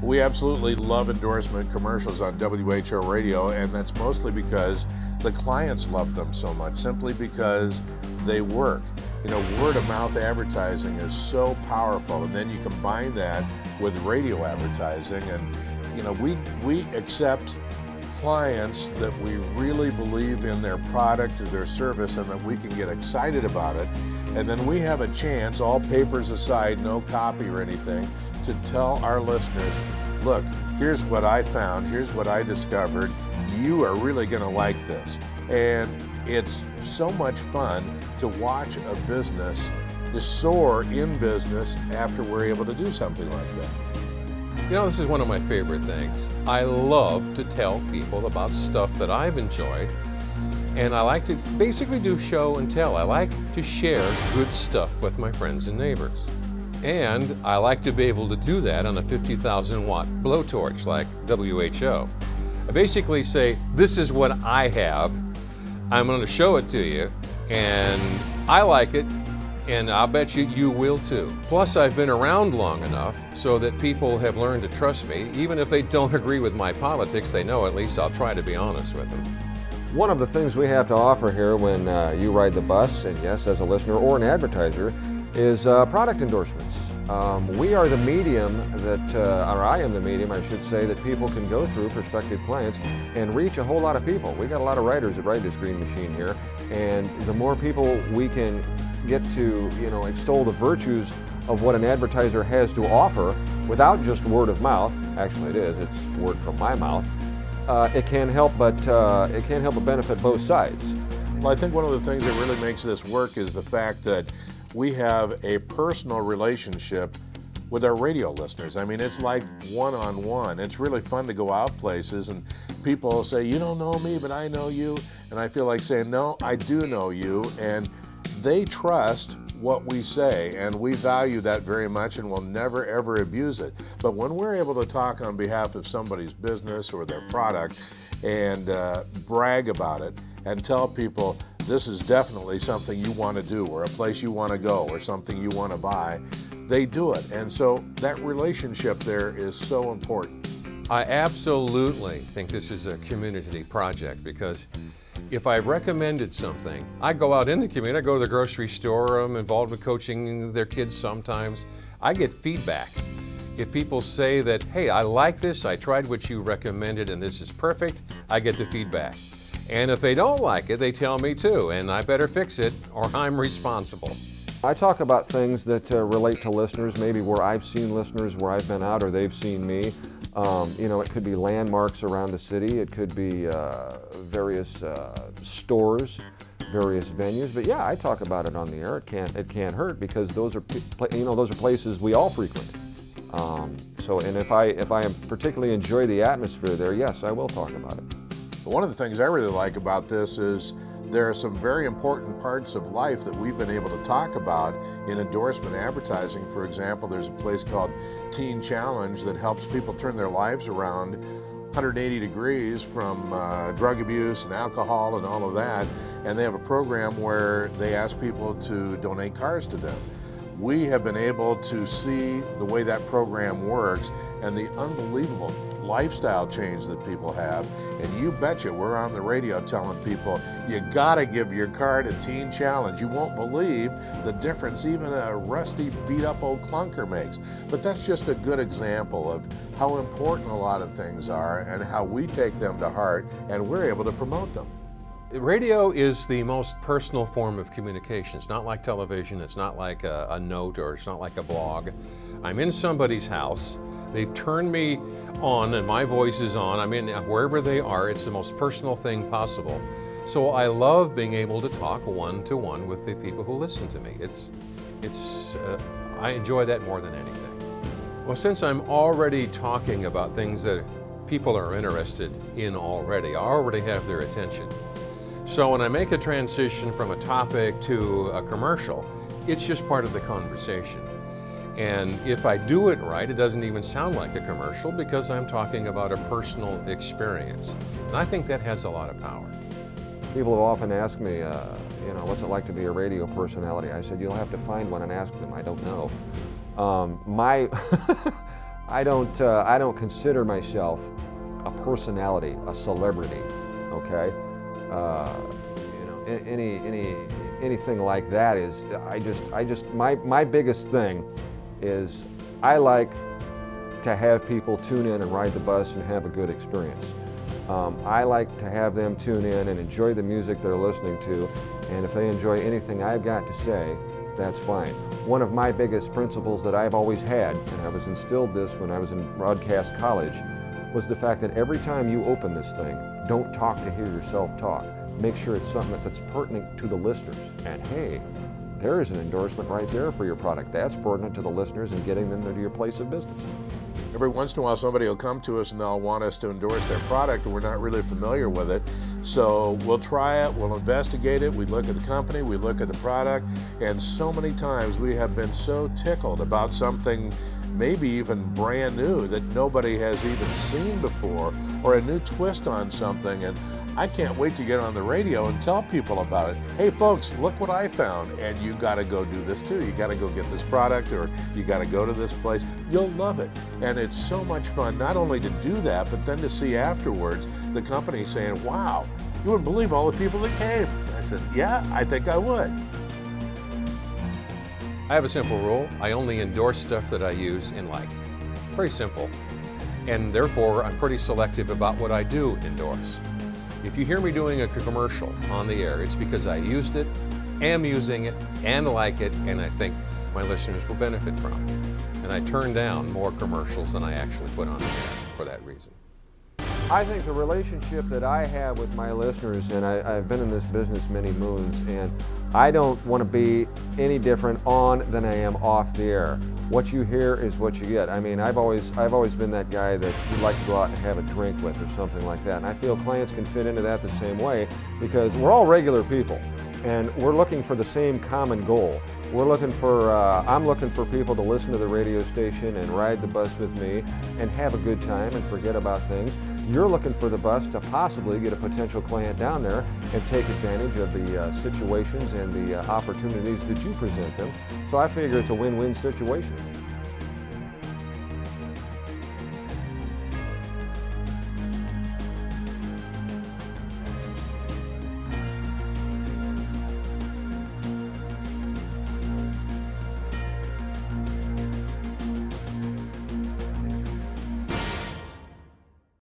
We absolutely love endorsement commercials on WHO radio, and that's mostly because the clients love them so much, simply because they work. You know, word of mouth advertising is so powerful, and then you combine that with radio advertising, and you know, we accept clients that we really believe in their product or their service and that we can get excited about it, and then we have a chance, all papers aside, no copy or anything, to tell our listeners, look, here's what I found, here's what I discovered, you are really going to like this. And it's so much fun to watch a business just soar in business after we're able to do something like that. You know, this is one of my favorite things. I love to tell people about stuff that I've enjoyed, and I like to basically do show and tell. I like to share good stuff with my friends and neighbors. And I like to be able to do that on a 50,000 watt blowtorch like WHO. I basically say, this is what I have, I'm going to show it to you, and I like it, and I'll bet you will too. Plus, I've been around long enough so that people have learned to trust me. Even if they don't agree with my politics, they know at least I'll try to be honest with them. One of the things we have to offer here when you ride the bus, and yes, as a listener or an advertiser, is product endorsements. We are the medium that, or I am the medium, I should say, that people can go through, prospective clients, and reach a whole lot of people. We got a lot of writers that ride this green machine here, and the more people we can get to, you know, extol the virtues of what an advertiser has to offer without just word of mouth. Actually, it is. It's word from my mouth. It can't help but benefit both sides. Well, I think one of the things that really makes this work is the fact that we have a personal relationship with our radio listeners. I mean, it's like one-on-one. It's really fun to go out places and people say, you don't know me, but I know you. And I feel like saying, no, I do know you. And they trust what we say, and we value that very much and will never ever abuse it. But when we're able to talk on behalf of somebody's business or their product and brag about it and tell people this is definitely something you want to do or a place you want to go or something you want to buy, they do it. And so that relationship there is so important. I absolutely think this is a community project, because if I recommended something, I go out in the community, I go to the grocery store, I'm involved with coaching their kids sometimes, I get feedback. If people say that, hey, I like this, I tried what you recommended and this is perfect, I get the feedback. And if they don't like it, they tell me too, and I better fix it or I'm responsible. I talk about things that relate to listeners, maybe where I've seen listeners, where I've been out or they've seen me. You know, it could be landmarks around the city, it could be various stores, various venues. But yeah, I talk about it on the air. It can't hurt, because those are those are places we all frequent. And if I particularly enjoy the atmosphere there, yes, I will talk about it. One of the things I really like about this is there are some very important parts of life that we've been able to talk about in endorsement advertising. For example, there's a place called Teen Challenge that helps people turn their lives around 180 degrees from drug abuse and alcohol and all of that. And they have a program where they ask people to donate cars to them. We have been able to see the way that program works and the unbelievable lifestyle change that people have. And you betcha we're on the radio telling people, you gotta give your car to Teen Challenge. You won't believe the difference even a rusty, beat up old clunker makes. But that's just a good example of how important a lot of things are and how we take them to heart and we're able to promote them. Radio is the most personal form of communication. It's not like television, it's not like a note, or it's not like a blog. I'm in somebody's house, they've turned me on and my voice is on. I'm in wherever they are. It's the most personal thing possible. So I love being able to talk one-to-one with the people who listen to me. I enjoy that more than anything. Well, since I'm already talking about things that people are interested in already, I already have their attention. So when I make a transition from a topic to a commercial, it's just part of the conversation. And if I do it right, it doesn't even sound like a commercial, because I'm talking about a personal experience. And I think that has a lot of power. People have often asked me, what's it like to be a radio personality? I said, you'll have to find one and ask them. I don't know. I don't consider myself a personality, a celebrity, okay? Anything like that is, my biggest thing is I like to have people tune in and ride the bus and have a good experience. I like to have them tune in and enjoy the music they're listening to, and if they enjoy anything I've got to say, that's fine. One of my biggest principles that I've always had, and I was instilled this when I was in broadcast college, was the fact that every time you open this thing, don't talk to hear yourself talk. Make sure it's something that's pertinent to the listeners. And hey, there is an endorsement right there for your product. That's pertinent to the listeners and getting them to your place of business. Every once in a while somebody will come to us and they'll want us to endorse their product and we're not really familiar with it. So we'll try it, we'll investigate it, we look at the company, we look at the product, and so many times we have been so tickled about something maybe even brand new that nobody has even seen before, or a new twist on something, and I can't wait to get on the radio and tell people about it. Hey folks, look what I found, and you gotta go do this too. You gotta go get this product, or you gotta go to this place. You'll love it. And it's so much fun not only to do that, but then to see afterwards the company saying, wow, you wouldn't believe all the people that came. I said, yeah, I think I would. I have a simple rule. I only endorse stuff that I use and like. Very simple. And therefore, I'm pretty selective about what I do endorse. If you hear me doing a commercial on the air, it's because I used it, am using it, and like it, and I think my listeners will benefit from it. And I turn down more commercials than I actually put on the air for that reason. I think the relationship that I have with my listeners, and I've been in this business many moons, and I don't want to be any different on than I am off the air. What you hear is what you get. I mean, I've always been that guy that you'd like to go out and have a drink with or something like that. And I feel clients can fit into that the same way, because we're all regular people and we're looking for the same common goal. We're looking for, I'm looking for people to listen to the radio station and ride the bus with me and have a good time and forget about things. You're looking for the bus to possibly get a potential client down there and take advantage of the situations and the opportunities that you present them. So I figure it's a win-win situation.